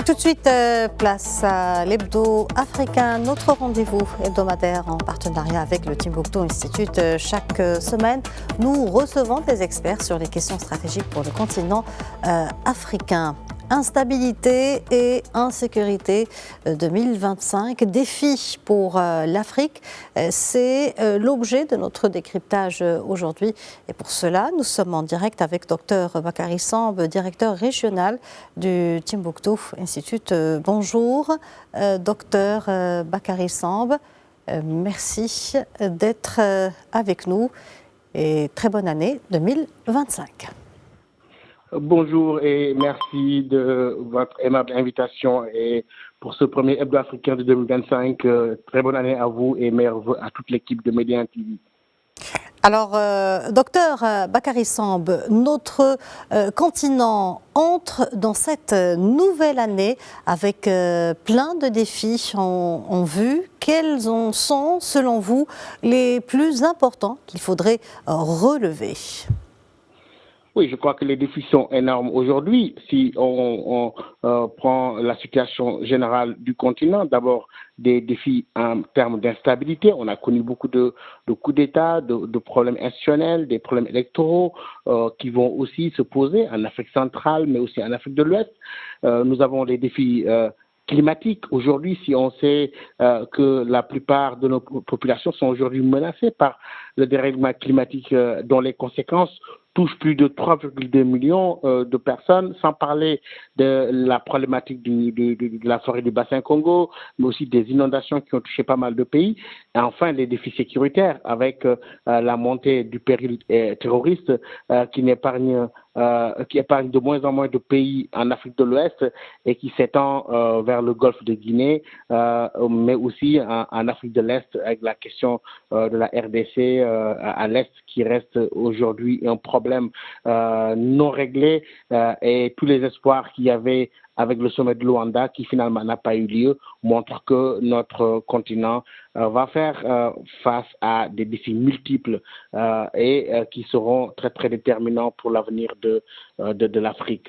Tout de suite, place à l'hebdo africain, notre rendez-vous hebdomadaire en partenariat avec le Timbuktu Institute. Chaque semaine, nous recevons des experts sur les questions stratégiques pour le continent africain. Instabilité et insécurité 2025, défi pour l'Afrique, c'est l'objet de notre décryptage aujourd'hui. Et pour cela, nous sommes en direct avec Dr Bakary Samb, directeur régional du Timbuktu Institute. Bonjour, Dr Bakary Samb. Merci d'être avec nous et très bonne année 2025. Bonjour et merci de votre aimable invitation et pour ce premier hebdo africain de 2025. Très bonne année à vous et meilleurs vœux à toute l'équipe de Média TV. Alors, docteur Bakary Samb, notre continent entre dans cette nouvelle année avec plein de défis en vue. Quels sont, selon vous, les plus importants qu'il faudrait relever ? Oui, je crois que les défis sont énormes aujourd'hui. Si on prend la situation générale du continent, d'abord des défis en termes d'instabilité. On a connu beaucoup de coups d'État, de problèmes institutionnels, des problèmes électoraux qui vont aussi se poser en Afrique centrale, mais aussi en Afrique de l'Ouest. Nous avons des défis climatique. Aujourd'hui, si on sait que la plupart de nos populations sont aujourd'hui menacées par le dérèglement climatique dont les conséquences touchent plus de 3,2 millions de personnes, sans parler de la problématique de la forêt du bassin Congo, mais aussi des inondations qui ont touché pas mal de pays. Et enfin, les défis sécuritaires avec la montée du péril terroriste qui épargne de moins en moins de pays en Afrique de l'Ouest et qui s'étend vers le golfe de Guinée, mais aussi en Afrique de l'Est avec la question de la RDC à l'Est qui reste aujourd'hui un problème non réglé et tous les espoirs qu'il y avait avec le sommet de Luanda qui finalement n'a pas eu lieu montrent que notre continent va faire face à des défis multiples et qui seront très très déterminants pour l'avenir de l'Afrique.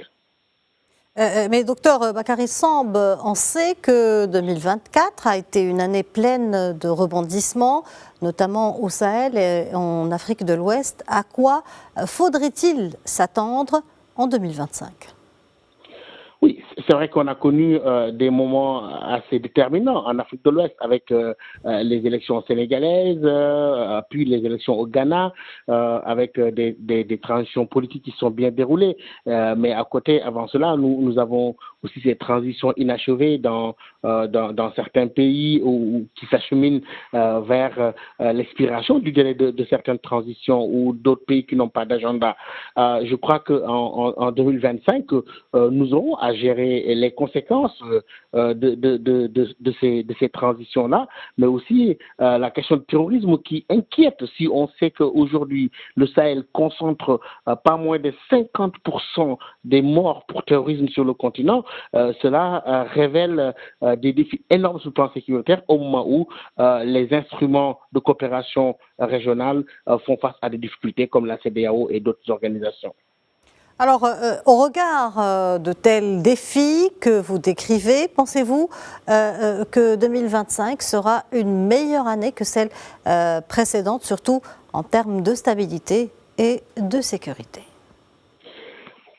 Mais docteur Bakary Samb, on sait que 2024 a été une année pleine de rebondissements, notamment au Sahel et en Afrique de l'Ouest. À quoi faudrait-il s'attendre en 2025 ? Oui, c'est vrai qu'on a connu des moments assez déterminants en Afrique de l'Ouest avec les élections sénégalaises, puis les élections au Ghana, avec des transitions politiques qui sont bien déroulées. Mais à côté, avant cela, nous avons aussi ces transitions inachevées dans certains pays qui s'acheminent vers l'expiration du délai de certaines transitions ou d'autres pays qui n'ont pas d'agenda. Je crois qu'en 2025, nous aurons à gérer les conséquences de ces transitions-là, mais aussi la question du terrorisme qui inquiète si on sait qu'aujourd'hui, le Sahel concentre pas moins de 50% des morts pour terrorisme sur le continent. Cela révèle des défis énormes sur le plan sécuritaire au moment où les instruments de coopération régionale font face à des difficultés comme la CEDEAO et d'autres organisations. Alors, au regard de tels défis que vous décrivez, pensez-vous que 2025 sera une meilleure année que celle précédente, surtout en termes de stabilité et de sécurité ?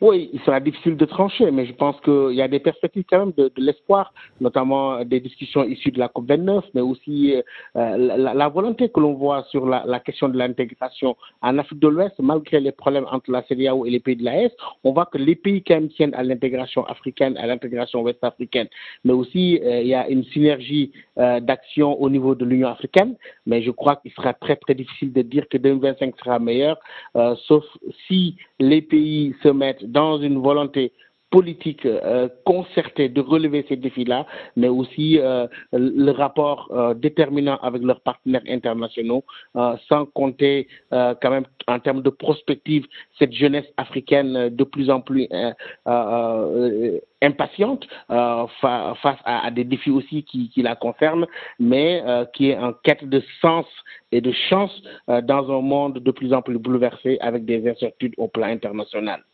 Oui, il sera difficile de trancher, mais je pense qu'il y a des perspectives quand même de l'espoir, notamment des discussions issues de la COP29, mais aussi la volonté que l'on voit sur la question de l'intégration en Afrique de l'Ouest, malgré les problèmes entre la CEDEAO et les pays de l'AES, on voit que les pays quand même tiennent à l'intégration africaine, à l'intégration ouest-africaine, mais aussi il y a une synergie d'action au niveau de l'Union africaine, mais je crois qu'il sera très très difficile de dire que 2025 sera meilleur, sauf si les pays se mettent dans une volonté politique concertée de relever ces défis-là, mais aussi le rapport déterminant avec leurs partenaires internationaux, sans compter quand même en termes de prospective cette jeunesse africaine de plus en plus impatiente face à des défis aussi qui la concernent, mais qui est en quête de sens et de chance dans un monde de plus en plus bouleversé avec des incertitudes au plan international.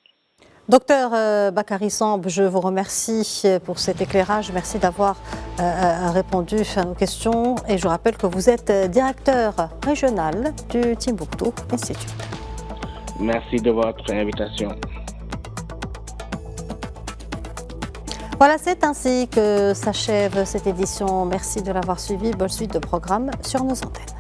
Docteur Bakary Samb, je vous remercie pour cet éclairage. Merci d'avoir répondu à nos questions. Et je rappelle que vous êtes directeur régional du Timbuktu Institute. Merci de votre invitation. Voilà, c'est ainsi que s'achève cette édition. Merci de l'avoir suivi. Bonne suite de programmes sur nos antennes.